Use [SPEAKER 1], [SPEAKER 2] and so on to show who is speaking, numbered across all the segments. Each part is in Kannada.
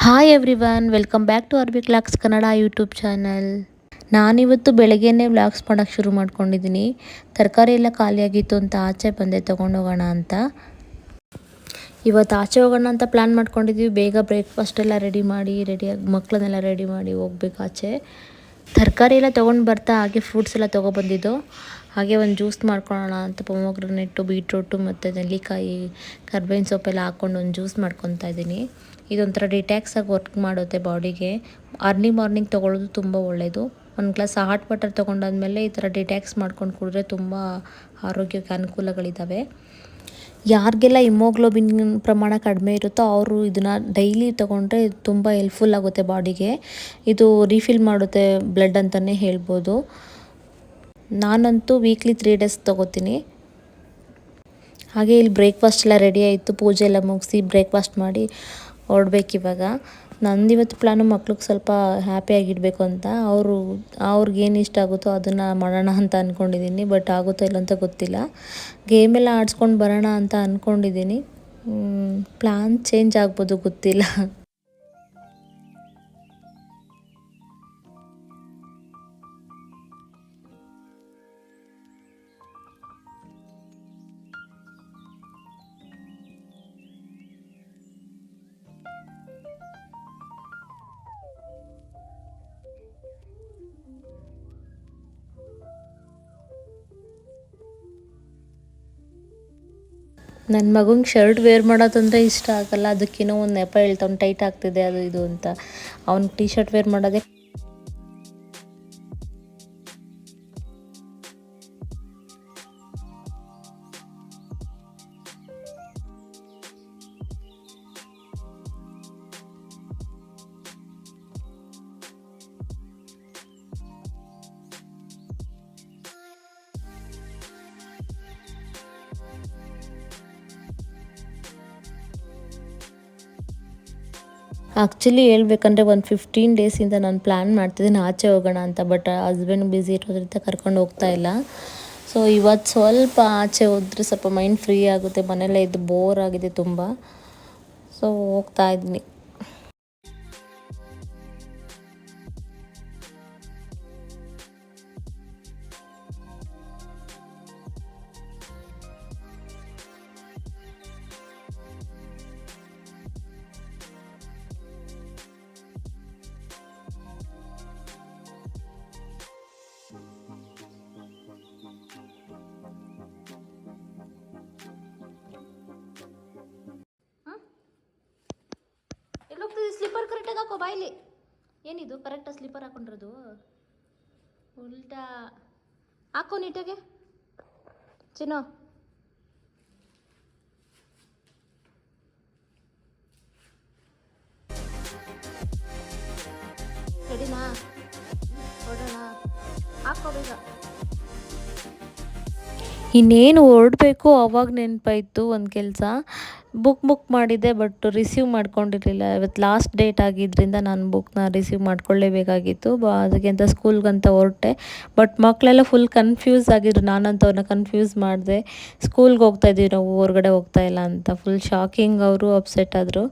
[SPEAKER 1] Hi everyone, welcome back to RB clocks Kannada YouTube channel. ನಾನಿವತ್ತು ಬೆಳಗ್ಗೆನೇ ವ್ಲಾಗ್ಸ್ ಮಾಡೋಕ್ಕೆ ಶುರು ಮಾಡ್ಕೊಂಡಿದ್ದೀನಿ. ತರಕಾರಿ ಎಲ್ಲ ಖಾಲಿಯಾಗಿತ್ತು ಅಂತ ಆಚೆ ಬಂದೆ ತೊಗೊಂಡೋಗೋಣ ಅಂತ. ಇವತ್ತು ಆಚೆ ಹೋಗೋಣ ಅಂತ ಪ್ಲ್ಯಾನ್ ಮಾಡ್ಕೊಂಡಿದ್ದೀವಿ. ಬೇಗ ಬ್ರೇಕ್ಫಾಸ್ಟ್ ಎಲ್ಲ ರೆಡಿಯಾಗಿ ಮಕ್ಕಳನ್ನೆಲ್ಲ ರೆಡಿ ಮಾಡಿ ಹೋಗ್ಬೇಕು ಆಚೆ. ತರಕಾರಿ ಎಲ್ಲ ತೊಗೊಂಡು ಬರ್ತಾ ಹಾಗೆ ಫ್ರೂಟ್ಸ್ ಎಲ್ಲ ತೊಗೊಬಂದಿದ್ದು. ಹಾಗೆ ಒಂದು ಜ್ಯೂಸ್ ಮಾಡ್ಕೊಳ್ಳೋಣ ಅಂತ ಪೊಮೊಗ್ರನೇಟು, ಬೀಟ್ರೂಟು ಮತ್ತು ನೆಲ್ಲಿಕಾಯಿ, ಕರ್ಬೇವಿನ ಸೊಪ್ಪೆಲ್ಲ ಹಾಕ್ಕೊಂಡು ಒಂದು ಜ್ಯೂಸ್ ಮಾಡ್ಕೊತಾ ಇದ್ದೀನಿ. ಇದೊಂಥರ ಡಿಟ್ಯಾಕ್ಸಾಗಿ ವರ್ಕ್ ಮಾಡುತ್ತೆ ಬಾಡಿಗೆ. ಅರ್ಲಿ ಮಾರ್ನಿಂಗ್ ತೊಗೊಳ್ಳೋದು ತುಂಬ ಒಳ್ಳೆಯದು. ಒಂದು ಗ್ಲಾಸ್ ಹಾಟ್ ವಾಟರ್ ತೊಗೊಂಡಾದ್ಮೇಲೆ ಈ ಥರ ಡಿಟ್ಯಾಕ್ಸ್ ಮಾಡ್ಕೊಂಡು ಕುಡಿದ್ರೆ ತುಂಬ ಆರೋಗ್ಯಕ್ಕೆ ಅನುಕೂಲಗಳಿದ್ದಾವೆ. ಯಾರಿಗೆಲ್ಲ ಹಿಮೋಗ್ಲೋಬಿನ್ ಪ್ರಮಾಣ ಕಡಿಮೆ ಇರುತ್ತೋ ಅವರು ಇದನ್ನು ಡೈಲಿ ತೊಗೊಂಡ್ರೆ ತುಂಬ ಹೆಲ್ಪ್ಫುಲ್ ಆಗುತ್ತೆ ಬಾಡಿಗೆ. ಇದು ರೀಫಿಲ್ ಮಾಡುತ್ತೆ ಬ್ಲಡ್ ಅಂತಲೇ ಹೇಳ್ಬೋದು. ನಾನಂತೂ ವೀಕ್ಲಿ 3 ಡೇಸ್ ತೊಗೋತೀನಿ. ಹಾಗೆ ಇಲ್ಲಿ ಬ್ರೇಕ್ಫಾಸ್ಟ್ ಎಲ್ಲ ರೆಡಿ ಆಯಿತು. ಪೂಜೆ ಎಲ್ಲ ಮುಗಿಸಿ ಬ್ರೇಕ್ಫಾಸ್ಟ್ ಮಾಡಿ ಹೊರಡ್ಬೇಕಿವಾಗ. ನಂದಿವತ್ತು ಪ್ಲ್ಯಾನು ಮಕ್ಳಿಗೆ ಸ್ವಲ್ಪ ಹ್ಯಾಪಿಯಾಗಿಡಬೇಕು ಅಂತ. ಅವ್ರಿಗೇನು ಇಷ್ಟ ಆಗುತ್ತೋ ಅದನ್ನು ಮಾಡೋಣ ಅಂತ ಅಂದ್ಕೊಂಡಿದ್ದೀನಿ. ಬಟ್ ಆಗುತ್ತೋ ಇಲ್ಲ ಅಂತ ಗೊತ್ತಿಲ್ಲ. ಗೇಮೆಲ್ಲ ಆಡಿಸ್ಕೊಂಡು ಬರೋಣ ಅಂತ ಅಂದ್ಕೊಂಡಿದ್ದೀನಿ. ಪ್ಲ್ಯಾನ್ ಚೇಂಜ್ ಆಗ್ಬೋದು, ಗೊತ್ತಿಲ್ಲ. ನನ್ನ ಮಗಂಗೆ ಶರ್ಟ್ ವೇರ್ ಮಾಡೋದಂದರೆ ಇಷ್ಟ ಆಗಲ್ಲ. ಅದಕ್ಕೇನೋ ಒಂದು ನೆಪ ಹೇಳ್ತಾವ್ನು, ಟೈಟ್ ಆಗ್ತಿದೆ ಅದು ಇದು ಅಂತ. ಅವ್ನಿಗೆ ಟೀ ಶರ್ಟ್ ವೇರ್ ಮಾಡೋದೇ. ಆ್ಯಕ್ಚುಲಿ ಹೇಳ್ಬೇಕಂದ್ರೆ ಒಂದು 15 ಡೇಸಿಂದ ನಾನು ಪ್ಲ್ಯಾನ್ ಮಾಡ್ತಿದ್ದೀನಿ ಆಚೆ ಹೋಗೋಣ ಅಂತ. ಬಟ್ ಹಸ್ಬೆಂಡ್ ಬ್ಯುಸಿ ಇರೋದ್ರಿಂದ ಕರ್ಕೊಂಡು ಹೋಗ್ತಾ ಇಲ್ಲ. ಸೊ ಇವತ್ತು ಸ್ವಲ್ಪ ಆಚೆ ಹೋದರೆ ಸ್ವಲ್ಪ ಮೈಂಡ್ ಫ್ರೀ ಆಗುತ್ತೆ. ಮನೆಯಲ್ಲೇ ಇದ್ದು ಬೋರ್ ಆಗಿದೆ ತುಂಬ. ಸೊ ಹೋಗ್ತಾ ಇದ್ದೀನಿ. ಎಲ್ಲೋಗ್ತಿದ್ದೆ? ಸ್ಲಿಪ್ಪರ್ ಕರೆಕ್ಟಾಗಿ ಹಾಕೋ ಬಾಯಿಲಿ. ಏನಿದು ಕರೆಕ್ಟಾಗಿ ಸ್ಲಿಪ್ಪರ್ ಹಾಕೊಂಡಿರೋದು? ಉಲ್ಟಾ ಹಾಕೋ ನೀಟಾಗೆ ಚಿನ್ನೋ. ರೆಡಿನಾ? ಹೊರಡೋಣ? ಹಾಕೋ ಬೇಗ. ಇನ್ನೇನು ಹೊರಡಬೇಕು ಅವಾಗ ನೆನಪಾಯಿತು ಒಂದು ಕೆಲಸ. ಬುಕ್ ಮಾಡಿದ್ದೆ, ಬಟ್ ರಿಸೀವ್ ಮಾಡ್ಕೊಂಡಿರಲಿಲ್ಲ. ಇವತ್ತು ಲಾಸ್ಟ್ ಡೇಟ್ ಆಗಿದ್ದರಿಂದ ನಾನು ಬುಕ್ನ ರಿಸೀವ್ ಮಾಡ್ಕೊಳ್ಳೇಬೇಕಾಗಿತ್ತು. ಅದಕ್ಕೆ ಅಂತ ಸ್ಕೂಲ್ಗಂತ ಹೊರಟೆ. ಬಟ್ ಮಕ್ಕಳೆಲ್ಲ ಫುಲ್ ಕನ್ಫ್ಯೂಸ್ ಆಗಿದ್ರು. ನಾನಂತ ಅವ್ರನ್ನ ಕನ್ಫ್ಯೂಸ್ ಮಾಡಿದೆ. ಸ್ಕೂಲ್ಗೆ ಹೋಗ್ತಾಯಿದ್ದೀವಿ ನಾವು, ಹೊರಗಡೆ ಹೋಗ್ತಾ ಇಲ್ಲ ಅಂತ. Full shocking. ಅವರು ಅಪ್ಸೆಟ್ ಆದರು.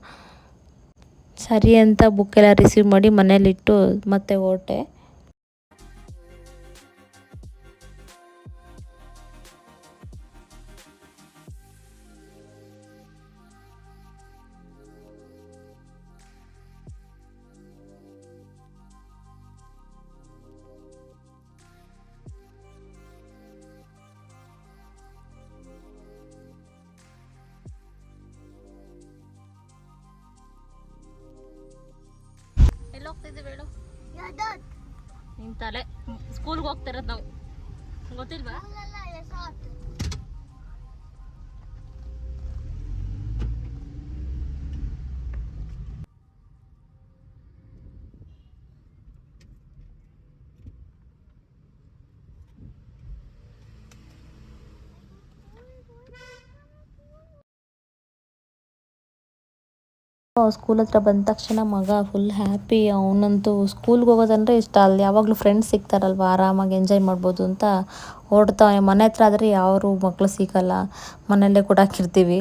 [SPEAKER 1] ಸರಿ ಅಂತ ಬುಕ್ಕೆಲ್ಲ ರಿಸೀವ್ ಮಾಡಿ ಮನೇಲಿಟ್ಟು ಮತ್ತೆ ಹೊರಟೆ. ಎಲ್ಲಿ ಹೋಗ್ತಿದ್ದೀವಿ ಹೇಳು? ನಿನ್ನ ತಲೆ. ಸ್ಕೂಲ್ಗೆ ಹೋಗ್ತಿರೋದು ನಾವು, ಗೊತ್ತಿಲ್ವಾ? ಸ್ಕೂಲ್ ಹತ್ರ ಬಂದ ತಕ್ಷಣ ಮಗ ಫುಲ್ ಹ್ಯಾಪಿ. ಅವನಂತೂ ಸ್ಕೂಲ್ಗೆ ಹೋಗೋದಂದರೆ ಇಷ್ಟ. ಅಲ್ಲಿ ಯಾವಾಗಲೂ ಫ್ರೆಂಡ್ಸ್ ಸಿಗ್ತಾರಲ್ವ, ಆರಾಮಾಗಿ ಎಂಜಾಯ್ ಮಾಡ್ಬೋದು ಅಂತ ಓಡ್ತಾವೆ. ಮನೆ ಹತ್ರ ಆದರೆ ಯಾರು ಮಕ್ಕಳು ಸಿಗಲ್ಲ, ಮನೆಯಲ್ಲೇ ಕೂಡ ಹಾಕಿರ್ತೀವಿ.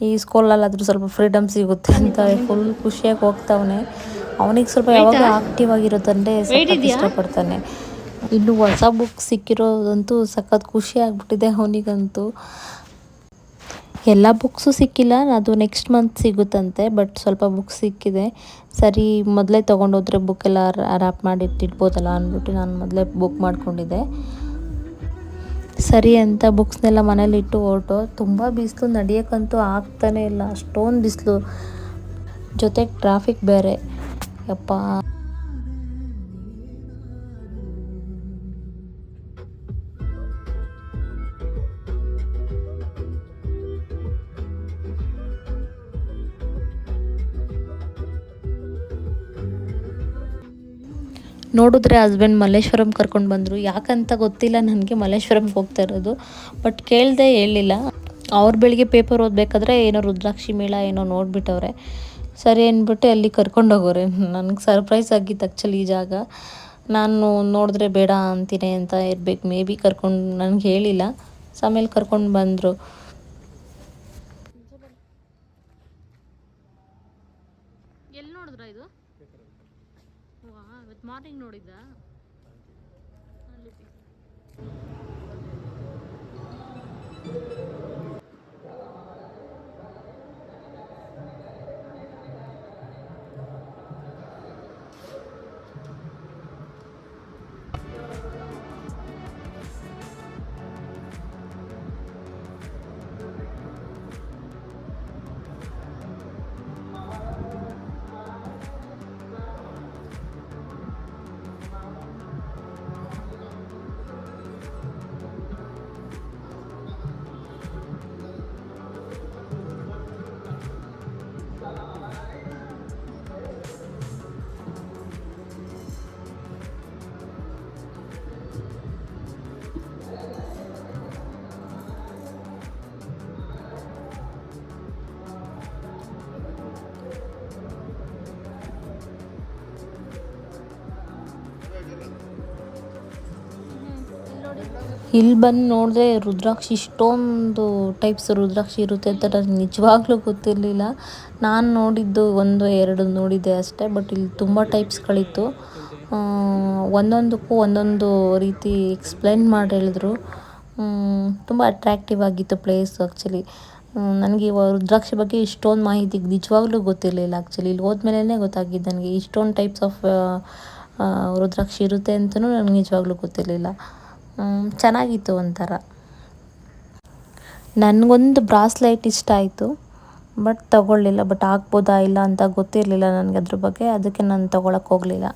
[SPEAKER 1] ಈ ಸ್ಕೂಲಲ್ಲಾದರೂ ಸ್ವಲ್ಪ ಫ್ರೀಡಮ್ ಸಿಗುತ್ತೆ ಅಂತ ಫುಲ್ ಖುಷಿಯಾಗಿ ಹೋಗ್ತಾವನೆ. ಅವನಿಗೆ ಸ್ವಲ್ಪ ಯಾವಾಗಲೂ ಆಕ್ಟಿವ್ ಆಗಿರೋದಂದರೆ ಸಖತ್ ಇಷ್ಟಪಡ್ತಾನೆ. ಇನ್ನು ಹೊಸ ಬುಕ್ ಸಿಕ್ಕಿರೋದಂತೂ ಸಖತ್ ಖುಷಿ ಆಗಿಬಿಟ್ಟಿದೆ ಅವನಿಗಂತೂ. ಎಲ್ಲ ಬುಕ್ಸು ಸಿಕ್ಕಿಲ್ಲ, ಅದು ನೆಕ್ಸ್ಟ್ ಮಂತ್ ಸಿಗುತ್ತಂತೆ. ಬಟ್ ಸ್ವಲ್ಪ ಬುಕ್ಸ್ ಸಿಕ್ಕಿದೆ. ಸರಿ ಮೊದಲೇ ತೊಗೊಂಡೋದ್ರೆ ಬುಕ್ಕೆಲ್ಲ ರ್ಯಾಪ್ ಮಾಡಿ ಇಟ್ಟಿಡ್ಬೋದಲ್ಲ ಅಂದ್ಬಿಟ್ಟು ನಾನು ಮೊದಲೇ ಬುಕ್ ಮಾಡ್ಕೊಂಡಿದ್ದೆ. ಸರಿ ಅಂತ ಬುಕ್ಸ್ನೆಲ್ಲ ಮನೇಲಿಟ್ಟು ಹೊರಟು. ತುಂಬ ಬಿಸಿಲು, ನಡೆಯೋಕ್ಕಂತೂ ಆಗ್ತಾನೇ ಇಲ್ಲ, ಅಷ್ಟೊಂದು ಬಿಸಿಲು. ಜೊತೆಗೆ ಟ್ರಾಫಿಕ್ ಬೇರೆ, ಯಪ್ಪ. ನೋಡಿದ್ರೆ ಹಸ್ಬೆಂಡ್ ಮಲ್ಲೇಶ್ವರಂ ಕರ್ಕೊಂಡು ಬಂದರು. ಯಾಕಂತ ಗೊತ್ತಿಲ್ಲ ನನಗೆ, ಮಲ್ಲೇಶ್ವರಂಗೆ ಹೋಗ್ತಾ ಇರೋದು. ಬಟ್ ಕೇಳದೆ ಹೇಳಿಲ್ಲ. ಅವ್ರು ಬೆಳಿಗ್ಗೆ ಪೇಪರ್ ಓದಬೇಕಾದ್ರೆ ಏನೋ ರುದ್ರಾಕ್ಷಿ ಮೇಳ ಏನೋ ನೋಡಿಬಿಟ್ಟವ್ರೆ. ಸರಿ ಅಂದ್ಬಿಟ್ಟು ಅಲ್ಲಿ ಕರ್ಕೊಂಡೋಗೋರೆ. ನನಗೆ ಸರ್ಪ್ರೈಸ್ ಆಗಿತ್ತು ಆ್ಯಕ್ಚುಲಿ ಈ ಜಾಗ. ನಾನು ನೋಡಿದ್ರೆ ಬೇಡ ಅಂತೀನಿ ಅಂತ ಇರಬೇಕು, ಮೇ ಬಿ ಕರ್ಕೊಂಡು ನನಗೆ ಹೇಳಿಲ್ಲ. ಆಮೇಲೆ ಕರ್ಕೊಂಡು ಬಂದರು. ಎಲ್ಲಿ ನೋಡಿದ್ರ ಇದು? ಇವತ್ತು ಮಾರ್ನಿಂಗ್ ನೋಡಿದ್ದ. ಇಲ್ಲಿ ಬಂದು ನೋಡಿದ್ರೆ ರುದ್ರಾಕ್ಷಿ ಇಷ್ಟೊಂದು ಟೈಪ್ಸ್ ರುದ್ರಾಕ್ಷಿ ಇರುತ್ತೆ ಅಂತ ನನಗೆ ನಿಜವಾಗ್ಲೂ ಗೊತ್ತಿರಲಿಲ್ಲ. ನಾನು ನೋಡಿದ್ದು 1-2 ನೋಡಿದ್ದೆ ಅಷ್ಟೇ. ಬಟ್ ಇಲ್ಲಿ ತುಂಬ ಟೈಪ್ಸ್ಗಳಿತ್ತು. ಒಂದೊಂದಕ್ಕೂ ಒಂದೊಂದು ರೀತಿ ಎಕ್ಸ್ಪ್ಲೇನ್ ಮಾಡಿ ಹೇಳಿದ್ರು. ತುಂಬ ಅಟ್ರ್ಯಾಕ್ಟಿವ್ ಆಗಿತ್ತು ಪ್ಲೇಸ್ ಆ್ಯಕ್ಚುಲಿ. ನನಗೆ ರುದ್ರಾಕ್ಷಿ ಬಗ್ಗೆ ಇಷ್ಟೊಂದು ಮಾಹಿತಿ ನಿಜವಾಗ್ಲೂ ಗೊತ್ತಿರಲಿಲ್ಲ ಆ್ಯಕ್ಚುಲಿ. ಇಲ್ಲಿ ಹೋದ್ಮೇಲೆ ಗೊತ್ತಾಗಿದ್ದು ನನಗೆ ಇಷ್ಟೊಂದು ಟೈಪ್ಸ್ ಆಫ್ ರುದ್ರಾಕ್ಷಿ ಇರುತ್ತೆ ಅಂತಲೂ ನನಗೆ ನಿಜವಾಗ್ಲೂ ಗೊತ್ತಿರಲಿಲ್ಲ. ಚೆನ್ನಾಗಿತ್ತು ಒಂಥರ. ನನಗೊಂದು ಬ್ರಾಸ್ಲೈಟ್ ಇಷ್ಟ ಆಯಿತು, ಬಟ್ ತೊಗೊಳ್ಳಿಲ್ಲ. ಬಟ್ ಹಾಕ್ಬೋದಾ ಇಲ್ಲ ಅಂತ ಗೊತ್ತಿರಲಿಲ್ಲ ನನಗೆ ಅದ್ರ ಬಗ್ಗೆ, ಅದಕ್ಕೆ ನಾನು ತೊಗೊಳಕ್ಕೆ ಹೋಗಲಿಲ್ಲ.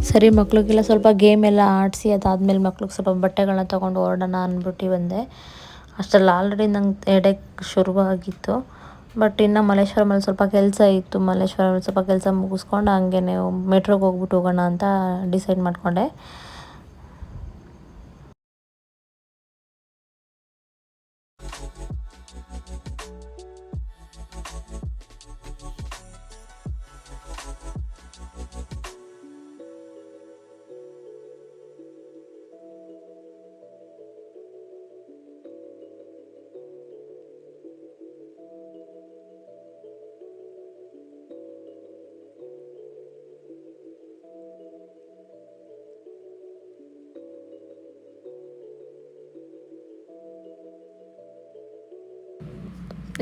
[SPEAKER 1] ಸರಿ ಮಕ್ಳಿಗೆಲ್ಲ ಸ್ವಲ್ಪ ಗೇಮ್ ಎಲ್ಲ ಆಡಿಸಿ ಅದಾದಮೇಲೆ ಮಕ್ಳಿಗೆ ಸ್ವಲ್ಪ ಬಟ್ಟೆಗಳನ್ನ ತೊಗೊಂಡು ಹೊರಡೋಣ ಅಂದ್ಬಿಟ್ಟು ಬಂದೆ. ಅಷ್ಟರಲ್ಲಿ ಆಲ್ರೆಡಿ ನಂಗೆ ಹೆಡೇಕ್ ಶುರುವಾಗಿತ್ತು. ಬಟ್ ಇನ್ನು ಮಲ್ಲೇಶ್ವರಮಲ್ಲಿ ಸ್ವಲ್ಪ ಕೆಲಸ ಇತ್ತು. ಮಲ್ಲೇಶ್ವರಮಲ್ಲಿ ಸ್ವಲ್ಪ ಕೆಲಸ ಮುಗಿಸ್ಕೊಂಡು ಹಂಗೇ ಮೆಟ್ರೋಗೆ ಹೋಗ್ಬಿಟ್ಟು ಹೋಗೋಣ ಅಂತ ಡಿಸೈಡ್ ಮಾಡಿಕೊಂಡೆ.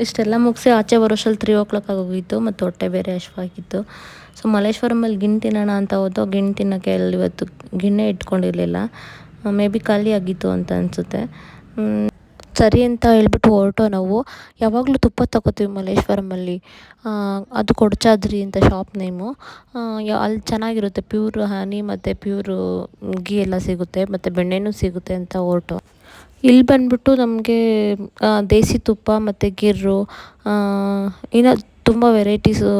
[SPEAKER 1] ಇಷ್ಟೆಲ್ಲ ಮುಗಿಸಿ ಆಚೆ ಬರೋಷ್ಟರಲ್ಲಿ 3 ಆಗೋಗಿತ್ತು ಮತ್ತು ಹೊಟ್ಟೆ ಬೇರೆ ಹಶ್ವಾಗಿತ್ತು. ಸೊ ಮಲ್ಲೇಶ್ವರಮಲ್ಲಿ ಗಿಣ್ಣು ತಿನ್ನೋಣ ಅಂತ ಹೋದೋ, ಗಿಣ್ಣು ತಿನ್ನೋಕ್ಕೆ ಅಲ್ಲಿ ಇವತ್ತು ಗಿಣ್ಣೆ ಇಟ್ಕೊಂಡಿರಲಿಲ್ಲ. ಮೇ ಬಿ ಖಾಲಿ ಆಗಿತ್ತು ಅಂತ ಅನಿಸುತ್ತೆ. ಸರಿ ಅಂತ ಹೇಳ್ಬಿಟ್ಟು ಹೊರಟೋ ನಾವು. ಯಾವಾಗಲೂ ತುಪ್ಪ ತಗೋತೀವಿ ಮಲ್ಲೇಶ್ವರಮಲ್ಲಿ. ಅದು ಕೊಡಚಾದ್ರಿ ಅಂತ ಶಾಪ್ ನೇಮು. ಅಲ್ಲಿ ಚೆನ್ನಾಗಿರುತ್ತೆ, ಪ್ಯೂರ್ ಹನಿ ಮತ್ತು ಪ್ಯೂರು ಗೀ ಎಲ್ಲ ಸಿಗುತ್ತೆ ಮತ್ತು ಬೆಣ್ಣೆನೂ ಸಿಗುತ್ತೆ ಅಂತ ಹೊರಟು. ಇಲ್ಲಿ ಬಂದುಬಿಟ್ಟು ನಮಗೆ ದೇಸಿ ತುಪ್ಪ ಮತ್ತು ಗಿರ್ರು ಇನ್ನು ತುಂಬ ವೆರೈಟೀಸು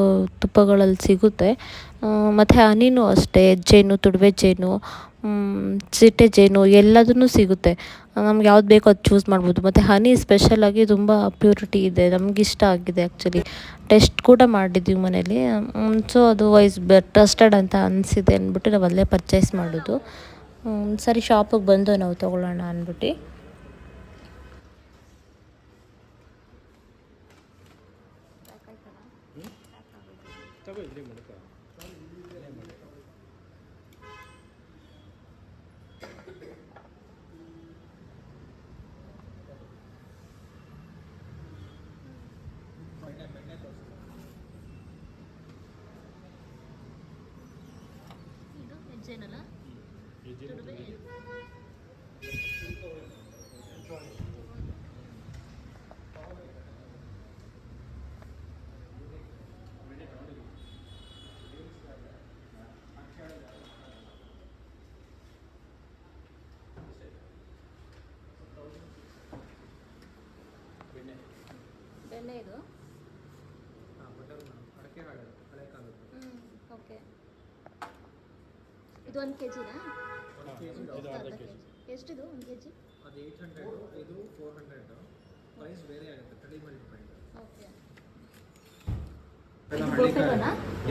[SPEAKER 1] ತುಪ್ಪಗಳಲ್ಲಿ ಸಿಗುತ್ತೆ. ಮತ್ತು ಹನಿನೂ ಅಷ್ಟೇ, ಜೇನು, ತುಡುವೆ ಜೇನು, ಸಿಟ್ಟೆ ಜೇನು ಎಲ್ಲದೂ ಸಿಗುತ್ತೆ. ನಮ್ಗೆ ಯಾವ್ದು ಬೇಕೋ ಅದು ಚೂಸ್ ಮಾಡ್ಬೋದು. ಮತ್ತು ಹನಿ ಸ್ಪೆಷಲಾಗಿ ತುಂಬ ಪ್ಯೂರಿಟಿ ಇದೆ, ನಮಗಿಷ್ಟ ಆಗಿದೆ ಆ್ಯಕ್ಚುಲಿ. ಟೆಸ್ಟ್ ಕೂಡ ಮಾಡಿದ್ವಿ ಮನೇಲಿ. ಸೊ ಅದು ಟ್ರಸ್ಟೆಡ್ ಅಂತ ಅನಿಸಿದೆ ಅಂದ್ಬಿಟ್ಟು ನಾವು ಅಲ್ಲೇ ಪರ್ಚೇಸ್ ಮಾಡೋದು. ಸರಿ ಶಾಪಿಗೆ ಬಂದು ನಾವು ತೊಗೊಳ್ಳೋಣ ಅಂದ್ಬಿಟ್ಟು. ಬೆಣ್ಣೆ ಇದು ಓಕೆ. ಇದು 1 kg-ನಾ? ಎಷ್ಟಿದು 1 kg?
[SPEAKER 2] ಅದು 800, ಇದು 400. ಪ್ರೈಸ್ ಬೇರೆ ಆಗುತ್ತೆ, ತಳಿ ಮೇಲೆ ಡಿಪೆಂಡ್.
[SPEAKER 1] ಓಕೆ.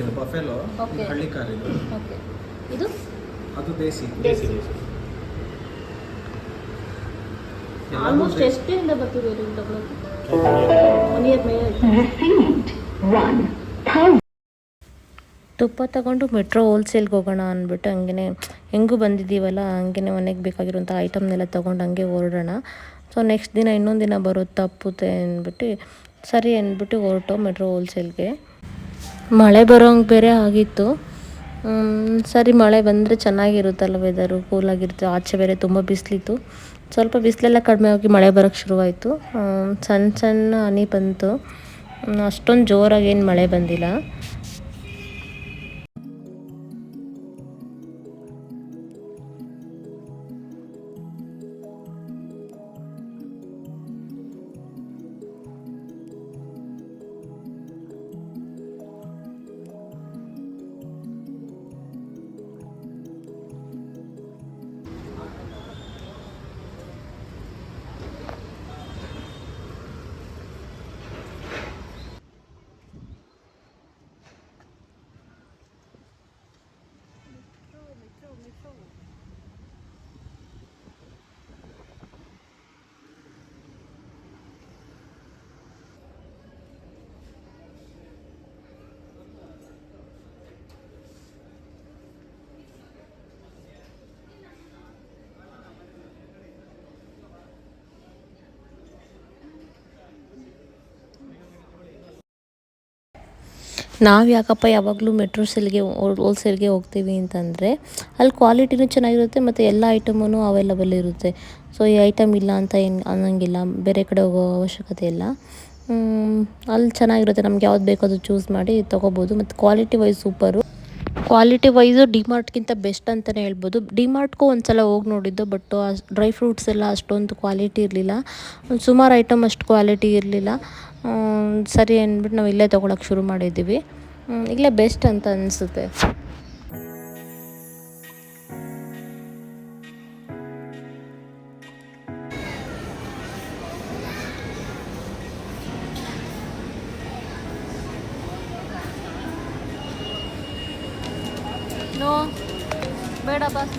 [SPEAKER 2] ಇದು ಬಫೆಲೋ, ಹಳ್ಳಿ ಕಾರ್ ಇದು.
[SPEAKER 1] ಓಕೆ. ಇದು
[SPEAKER 2] ಅದು ದೇಸಿ.
[SPEAKER 1] ಆಲ್ಮೋಸ್ಟ್ ಎಷ್ಟಿಂದ ಬರ್ತಿದೆ ಇದು ತಗೊಳ್ಳೋಕೆ? 1 year ಮೇಲೆ ತುಪ್ಪ ತಗೊಂಡು ಮೆಟ್ರೋ ಹೋಲ್ಸೇಲ್ಗೆ ಹೋಗೋಣ ಅಂದ್ಬಿಟ್ಟು ಹಂಗೆ ಹೆಂಗೂ ಬಂದಿದ್ದೀವಲ್ಲ, ಹಂಗೆ ಮನೆಗೆ ಬೇಕಾಗಿರೋಂಥ ಐಟಮ್ನೆಲ್ಲ ತೊಗೊಂಡು ಹಂಗೆ ಹೊರಡೋಣ. ಸೊ ನೆಕ್ಸ್ಟ್ ದಿನ ಇನ್ನೊಂದು ದಿನ ಬರೋದು ತಪ್ಪುತ್ತೆ ಅಂದ್ಬಿಟ್ಟು ಸರಿ ಅಂದ್ಬಿಟ್ಟು ಹೊರಟು ಮೆಟ್ರೋ ಹೋಲ್ಸೇಲ್ಗೆ. ಮಳೆ ಬರೋಂಗೆ ಬೇರೆ ಆಗಿತ್ತು. ಸರಿ ಮಳೆ ಬಂದರೆ ಚೆನ್ನಾಗಿರುತ್ತಲ್ಲ, ವೆದರು ಕೂಲಾಗಿರುತ್ತೆ. ಆಚೆ ಬೇರೆ ತುಂಬ ಬಿಸಿಲಿತ್ತು. ಸ್ವಲ್ಪ ಬಿಸಿಲೆಲ್ಲ ಕಡಿಮೆ ಆಗಿ ಮಳೆ ಬರೋಕ್ಕೆ ಶುರುವಾಯಿತು. ಸಣ್ಣ ಸಣ್ಣ ಹನಿ ಬಂತು, ಅಷ್ಟೊಂದು ಜೋರಾಗಿ ಏನು ಮಳೆ ಬಂದಿಲ್ಲ. ನಾವು ಯಾಕಪ್ಪ ಯಾವಾಗಲೂ ಮೆಟ್ರೋ ಸೆಲ್ಗೆ ಹೋಲ್ಸೇಲ್ಗೆ ಹೋಗ್ತೀವಿ ಅಂತಂದರೆ ಅಲ್ಲಿ ಕ್ವಾಲಿಟಿನೂ ಚೆನ್ನಾಗಿರುತ್ತೆ ಮತ್ತು ಎಲ್ಲ ಐಟಮೂ ಅವೈಲಬಲ್ ಇರುತ್ತೆ. ಸೊ ಈ ಐಟಮ್ ಇಲ್ಲ ಅಂತ ಏನು ಅನ್ನೋಂಗಿಲ್ಲ, ಬೇರೆ ಕಡೆ ಹೋಗೋ ಅವಶ್ಯಕತೆ ಇಲ್ಲ. ಅಲ್ಲಿ ಚೆನ್ನಾಗಿರುತ್ತೆ, ನಮ್ಗೆ ಯಾವ್ದು ಬೇಕೋ ಅದು ಚೂಸ್ ಮಾಡಿ ತೊಗೋಬೋದು. ಮತ್ತು quality wise super. Quality wise ಡಿಮಾರ್ಟ್ಗಿಂತ ಬೆಸ್ಟ್ ಅಂತಲೇ ಹೇಳ್ಬೋದು. ಡಿಮಾರ್ಟ್ಗೂ ಒಂದು ಸಲ ಹೋಗಿ ನೋಡಿದ್ದು, ಬಟ್ ಡ್ರೈ ಫ್ರೂಟ್ಸ್ ಎಲ್ಲ ಅಷ್ಟೊಂದು ಕ್ವಾಲಿಟಿ ಇರಲಿಲ್ಲ. ಸುಮಾರು ಐಟಮ್ ಅಷ್ಟು ಕ್ವಾಲಿಟಿ ಇರಲಿಲ್ಲ. ಸರಿ ಅಂದ್ಬಿಟ್ಟು ನಾವು ಇಲ್ಲೇ ತೊಗೊಳಕ್ಕೆ ಶುರು ಮಾಡಿದ್ದೀವಿ. ಇಲ್ಲೇ ಬೆಸ್ಟ್ ಅಂತ ಅನಿಸುತ್ತೆ. ನೋ ಬೇಡ ಬಾಸ್.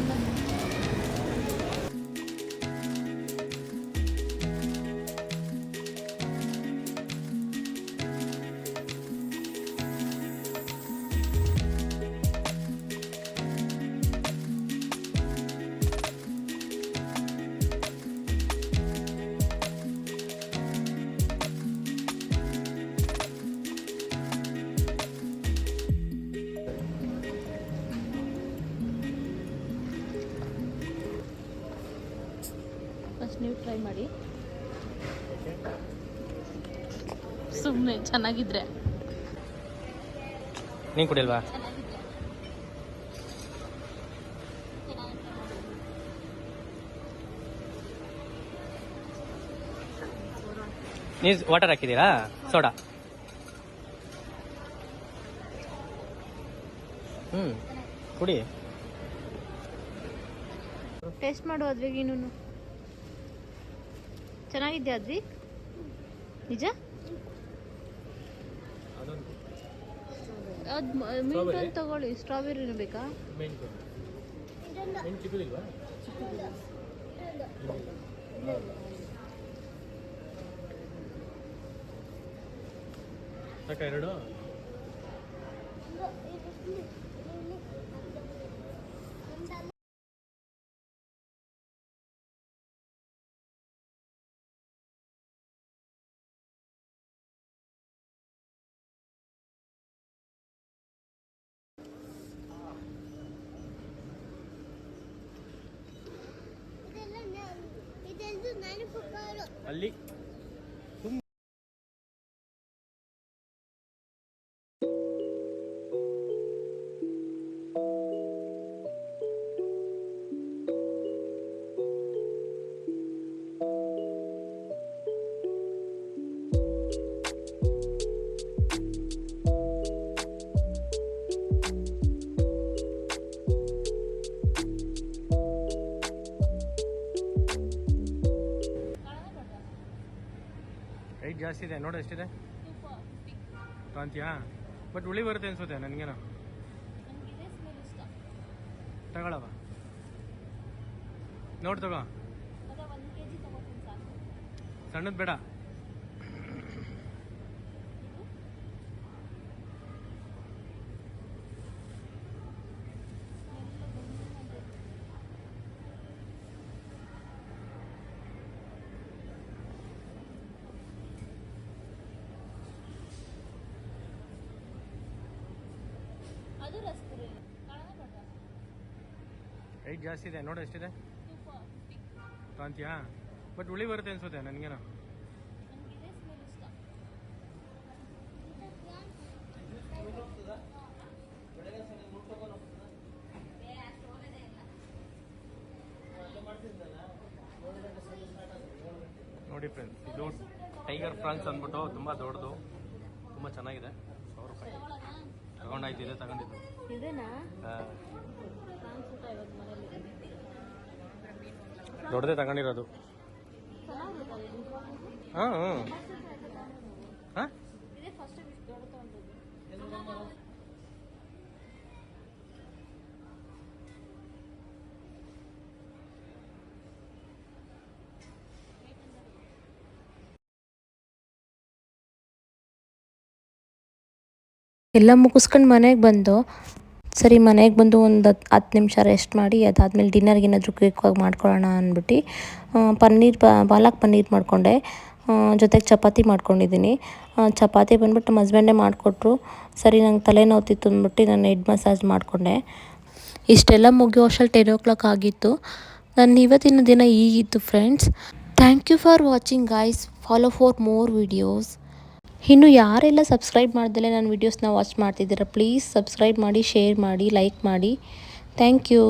[SPEAKER 1] ಫಸ್ಟ್ ನೀವು ಟ್ರೈ ಮಾಡಿ, ಸುಮ್ಮನೆ ಚೆನ್ನಾಗಿದ್ರೆ.
[SPEAKER 2] ನೀನು ಕುಡಿಲ್ವಾ? ನೀವು ವಾಟರ್ ಹಾಕಿದ್ದೀರಾ? ಸೋಡಾ? ಕುಡಿ.
[SPEAKER 1] ಟೇಸ್ಟ್ ಮಾಡು ಅದ್ವಿಗೆ. ಇನ್ನೂ ಚೆನ್ನಾಗಿದ್ಯಾ ಅದ್ವಿ? ನಿಜ? ಅದು ಮಿಂಟ್ ತಗೊಳ್ಳಿ. ಸ್ಟ್ರಾಬೆರಿನೂ ಬೇಕಾ?
[SPEAKER 2] ಎರಡು ಅಲ್ಲಿ ರೈಟ್ ಜಾಸ್ತಿ ಇದೆ ನೋಡು. ಎಷ್ಟಿದೆ ಕಾಂತಿಯಾ? ಬಟ್ ಹುಳಿ ಬರುತ್ತೆ ಅನ್ಸುತ್ತೆ ನನಗೇನೋ. ತಗೊಳವ, ನೋಡಿ ತಗೋ. ಸಣ್ಣದು ಬೇಡ. ರೈಟ್ ಜಾಸ್ತಿ ಇದೆ ನೋಡು. ಎಷ್ಟಿದೆ ಕಾಂತಿಯಾ? ಬಟ್ ಹುಳಿ ಬರುತ್ತೆ ಅನ್ಸುತ್ತೆ ನನಗೇನೋ. ನೋಡಿ ಫ್ರೆಂಡ್ಸ್, ಇದು ಟೈಗರ್ ಫ್ರಾನ್ಸ್ ಅಂದ್ಬಿಟ್ಟು ತುಂಬ ದೊಡ್ಡದು, ತುಂಬ ಚೆನ್ನಾಗಿದೆ. 1,000 ರೂಪಾಯಿ ತಗೊಂಡಾಯ್ತು. ಇದೆ ತಗೊಂಡಿದ್ದು. ದೊಡ್ಡದೇ ತಗೊಂಡಿರೋದು. ಹಾಂ ಹಾಂ
[SPEAKER 1] ಎಲ್ಲ ಮುಗಿಸ್ಕೊಂಡು ಮನೆಗೆ ಬಂದು, ಸರಿ ಮನೆಗೆ ಬಂದು ಒಂದು 10 ನಿಮಿಷ ರೆಸ್ಟ್ ಮಾಡಿ ಅದಾದಮೇಲೆ ಡಿನ್ನರ್ಗೆ ಏನಾದರೂ ಕ್ವಿಕ್ಕಾಗಿ ಮಾಡ್ಕೊಳ್ಳೋಣ ಅಂದ್ಬಿಟ್ಟು ಪಾಲಕ್ ಪನ್ನೀರ್ ಮಾಡಿಕೊಂಡೆ. ಜೊತೆಗೆ ಚಪಾತಿ ಮಾಡ್ಕೊಂಡಿದ್ದೀನಿ. ಚಪಾತಿ ಬಂದ್ಬಿಟ್ಟು ನಮ್ಮ ಹಸ್ಬೆಂಡೇ ಮಾಡಿಕೊಟ್ರು. ಸರಿ ನಂಗೆ ತಲೆನೋವ್ತಿತ್ತು ಅಂದ್ಬಿಟ್ಟು ನಾನು ಹೆಡ್ ಮಸಾಜ್ ಮಾಡಿಕೊಂಡೆ. ಇಷ್ಟೆಲ್ಲ ಮುಗಿಯೋ ಅಷ್ಟರಲ್ಲಿ 10 o'clock ಆಗಿತ್ತು. ನನ್ನ ಇವತ್ತಿನ ದಿನ ಹೀಗಿತ್ತು friends. Thank you for watching guys. Follow for more videos. ಇನ್ನು ಯಾರೆಲ್ಲ ಸಬ್ಸ್ಕ್ರೈಬ್ ಮಾಡ್ದಲೇ ನನ್ನ ವೀಡಿಯೋಸ್ನ ವಾಚ್ ಮಾಡ್ತಿದ್ದೀರಾ, ಪ್ಲೀಸ್ ಸಬ್ಸ್ಕ್ರೈಬ್ ಮಾಡಿ, ಶೇರ್ ಮಾಡಿ, ಲೈಕ್ ಮಾಡಿ. Thank you.